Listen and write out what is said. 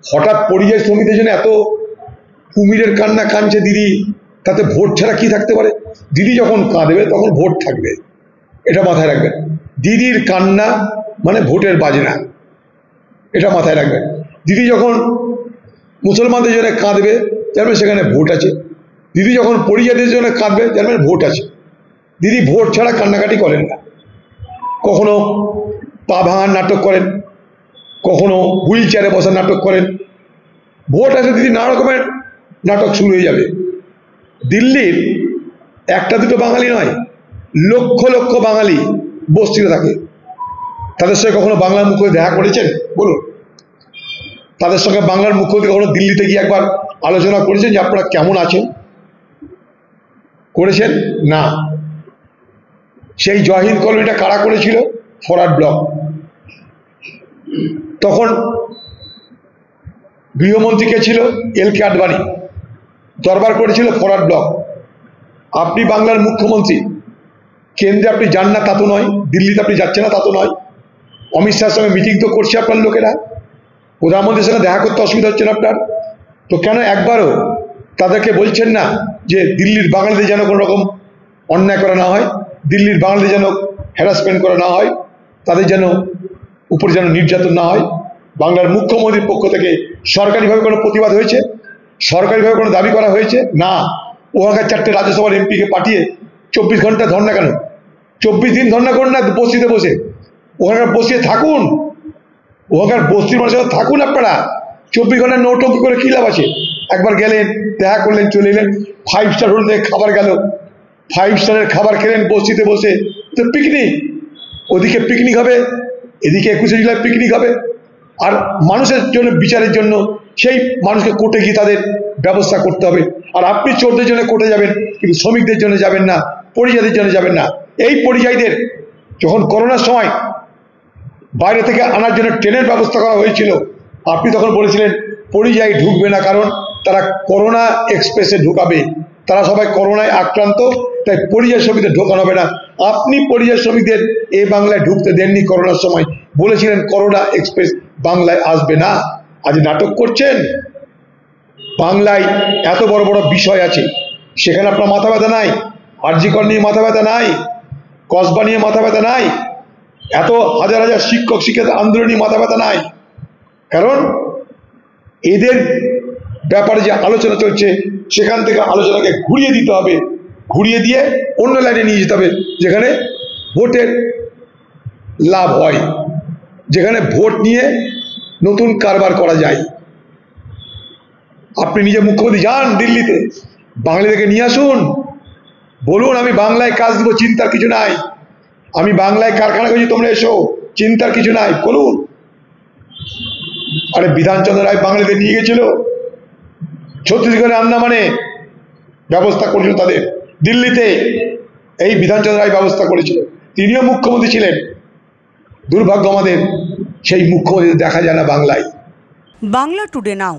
হঠাৎ পরিযায়ী শ্রমিকদের জন্য এত কুমিরের কান্না কাঁদছে দিদি, তাতে ভোট ছাড়া কি থাকতে পারে? দিদি যখন কাঁদবে তখন ভোট থাকবে, এটা মাথায় রাখবেন। দিদির কান্না মানে ভোটের বাজনা, এটা মাথায় রাখবেন। দিদি যখন মুসলমানদের জন্য কাঁদবে জানবেন সেখানে ভোট আছে। দিদি যখন পরিযায়ীদের জন্য কাঁদবে জানবেন ভোট আছে। দিদি ভোট ছাড়া কান্নাকাটি করেন না। কখনো পা ভাঙার নাটক করেন, কখনো হুইল চেয়ারে বসার নাটক করেন। ভোট আছে দিদি নানা রকমের নাটক শুরু হয়ে যাবে। দিল্লির একটা দুটো বাঙালি নয়, লক্ষ লক্ষ বাঙালি বস্তিতে থাকে। তাদের সঙ্গে কখনো বাংলার মুখ্যমন্ত্রী দেখা করেছেন? বলুন, তাদের সঙ্গে বাংলার মুখ্যমন্ত্রী কখনো দিল্লিতে গিয়ে একবার আলোচনা করেছেন যে আপনারা কেমন আছেন? করেছেন না। সেই জয়হিন্দ কলোনিটা কারা করেছিল? Forward block. তখন গৃহমন্ত্রী কে ছিল? এল.কে. আডবাণী। দরবার করেছিল ফরওয়ার্ড ব্লক। আপনি বাংলার মুখ্যমন্ত্রী, কেন্দ্রে আপনি যান না তা তো নয়, দিল্লিতে আপনি যাচ্ছেন না তা তো নয়, অমিত শাহের সঙ্গে মিটিং তো করছে আপনার লোকেরা, প্রধানমন্ত্রীর সঙ্গে দেখা করতে অসুবিধা হচ্ছে না আপনার, তো কেন একবারও তাদেরকে বলছেন না যে দিল্লির বাঙালিদের যেন কোনো রকম অন্যায় করা না হয়, দিল্লির বাঙালিদের যেন হ্যারাসমেন্ট করা না হয়, তাদের যেন উপরে যেন নির্যাতন না হয়? বাংলার মুখ্যমন্ত্রীর পক্ষ থেকে সরকারিভাবে কোনো প্রতিবাদ হয়েছে? সরকারিভাবে কোনো দাবি করা হয়েছে? না। ওখানকার 4টে রাজ্যসভার এমপিকে পাঠিয়ে 24 ঘন্টা ধর্ণা কেন? 24 দিন ধর্ণা করুন না বস্তিতে বসে, ওখানকার বসিয়ে থাকুন, ওখানকার বস্তির মানুষের থাকুন আপনারা। 24 ঘন্টা নৌটঙ্কি করে কী লাভ আছে? একবার গেলেন, দেখা করলেন, চলে এলেন, 5 স্টার হোটেল থেকে খাবার গেল, 5 স্টারের খাবার খেলেন বস্তিতে বসে, তো পিকনিক। ওদিকে পিকনিক হবে, এদিকে 21শে জুলাই পিকনিক হবে। আর মানুষের জন্য বিচারের জন্য সেই মানুষকে কোর্টে গিয়ে তাদের ব্যবস্থা করতে হবে। আর আপনি চোরদের জন্য কোর্টে যাবেন, কিন্তু শ্রমিকদের জন্য যাবেন না, পরিযায়ীদের জন্য যাবেন না। এই পরিযায়ীদের যখন করোনার সময় বাইরে থেকে আনার জন্য ট্রেনের ব্যবস্থা করা হয়েছিল, আপনি তখন বলেছিলেন পরিযায়ী ঢুকবে না, কারণ তারা করোনা এক্সপ্রেসে ঢুকাবে, তারা সবাই করোনায় আক্রান্ত, তাই পরিযায়ী শ্রমিকদের ঢোকানো হবে না। আপনি পরিযায়ী শ্রমিকদের এই বাংলায় ঢুকতে দেননি করোনার সময়, বলেছিলেন করোনা এক্সপ্রেস বাংলায় আসবে না। আজ নাটক করছেন। বাংলায় এত বড় বড় বিষয় আছে, সেখানে আপনার মাথা ব্যথা নাই। আরজি কর নিয়ে মাথা ব্যথা নাই, কসবা নিয়ে মাথা ব্যথা নাই, এত হাজার হাজার শিক্ষক শিক্ষিকা আন্দোলন নিয়ে মাথা ব্যথা নাই। কারণ এদের ব্যাপারে যে আলোচনা চলছে, সেখান থেকে আলোচনাকে ঘুরিয়ে দিতে হবে, ঘুরিয়ে দিয়ে অন্য লাইনে নিয়ে যেতে হবে, যেখানে ভোটের লাভ হয়, যেখানে ভোট নিয়ে নতুন কারবার করা যায়। আপনি নিজে মুখ্যমন্ত্রী যান দিল্লিতে, বাঙালিদেরকে নিয়ে আসুন, বলুন আমি বাংলায় কাজ দেবো, চিন্তার কিছু নাই, আমি বাংলায় কারখানা করছি, তোমরা এসো, চিন্তার কিছু নাই, বলুন। আরে বিধানচন্দ্র রায় বাঙালিদের নিয়ে গেছিল ছত্তিশগড়ে, আন্দামানে ব্যবস্থা করেছিল তাদের, দিল্লিতে এই বিধানচন্দ্র রায় ব্যবস্থা করেছিল, তিনিও মুখ্যমন্ত্রী ছিলেন। দুর্ভাগ্য আমাদের সেই মুখ্যমন্ত্রী দেখা যায় না বাংলায়। বাংলা টুডে নাও